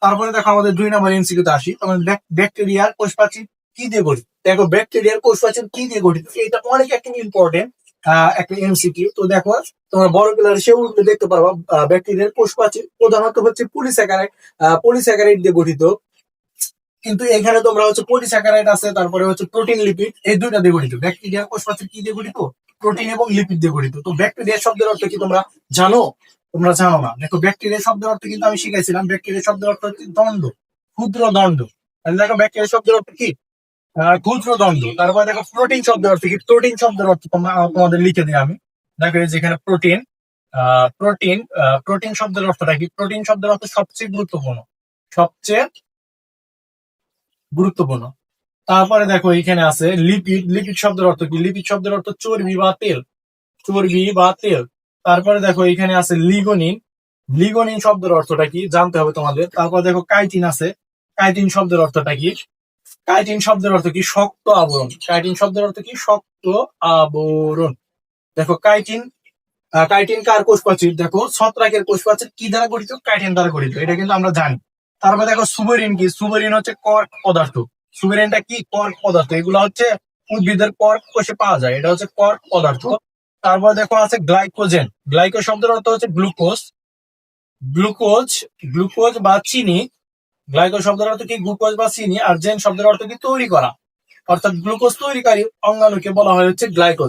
তারপরে দেখো আমাদের 2 নম্বর এমসিকিউতে আসি। তোমার ব্যাকটেরিয়ার কোষ প্রাচীর কি দিয়ে গঠিত? দেখো ব্যাকটেরিয়ার কোষ প্রাচীর কি দিয়ে গঠিত, এটা অনেক একটা ইম্পর্টেন্ট একটা এমসিকিউ। তো দেখো তোমার বড় ক্লাসে সে উল্টে দেখতে পারবা ব্যাকটেরিয়ার কোষ প্রাচীর প্রধানত হচ্ছে পলিস্যাকারাইড দিয়ে গঠিত। কিন্তু এখানে তোমরা হচ্ছে পলিস্যাকারাইড আছে, তারপরে হচ্ছে প্রোটিন লিপিড, এই দুইটা দিয়ে গঠিত। ব্যাকটেরিয়ার কোষ প্রাচীর কি দিয়ে গঠিত? প্রোটিন এবং লিপিড দিয়ে গঠিত। তো ব্যাকটেরিয়া শব্দের অর্থ কি তোমরা জানো? তোমরা জানো না। দেখো ব্যাকটেরিয়া শব্দের অর্থ কিন্তু আমি শিখাইছিলাম। ব্যাকটেরিয়া শব্দের অর্থ হচ্ছে দণ্ড, ক্ষুদ্র দণ্ড। তাহলে দেখো ব্যাকটেরিয়া শব্দের অর্থ কি? ক্ষুদ্র দণ্ড। তারপরে দেখো প্রোটিন শব্দের অর্থ কি? প্রোটিন শব্দের অর্থ তোমাদের লিখে দিই আমি। দেখো এই যেখানে প্রোটিন, প্রোটিন, প্রোটিন শব্দের অর্থটা কি? প্রোটিন শব্দের অর্থ সবচেয়ে গুরুত্বপূর্ণ, সবচেয়ে গুরুত্বপূর্ণ। তারপরে দেখো এখানে আছে লিপিড। লিপিড শব্দের অর্থ কি? লিপিড শব্দের অর্থ চর্বি বা তেল, চর্বি বা তেল। তারপরে দেখো এখানে আছে লিগোনিন। লিগোনিন শব্দের অর্থটা কি জানতে হবে তোমাদের। তারপর দেখো কাইটিন আছে। কাইটিন শব্দের অর্থটা কি? কাইটিন শব্দের অর্থ কি? শক্ত আবরণ। কাইটিন শব্দের অর্থ কি? শক্ত আবরণ। দেখো কাইটিন, কাইটিন কার কোষ প্রাচীর? দেখো ছত্রাকের কোষ প্রাচীর কি দ্বারা গঠিত? কাইটিন দ্বারা গঠিত, এটা কিন্তু আমরা জানি। তারপর দেখো সুবেরিন কি? সুবেরিন হচ্ছে কর্ক পদার্থ। সুবেরিনটা কি? কর্ক পদার্থ। এগুলো হচ্ছে উদ্ভিদের কর্ক কোষে পাওয়া যায়, এটা হচ্ছে কর্ক পদার্থ। তারপর দেখো আছে গ্লাইকোজেন। গ্লাইকো শব্দের অর্থ হচ্ছে গ্লুকোজ। গ্লুকোজ, গ্লুকোজ বা চিনি। গ্লাইকো শব্দের অর্থ কি? গ্লুকোজ বা চিনি। আর জেন শব্দের অর্থ কি? তৈরি করা। অর্থাৎ গ্লুকোজ তৈরিকারী অঙ্গাণুকে বলা হয় হচ্ছে গ্লাইকোজ।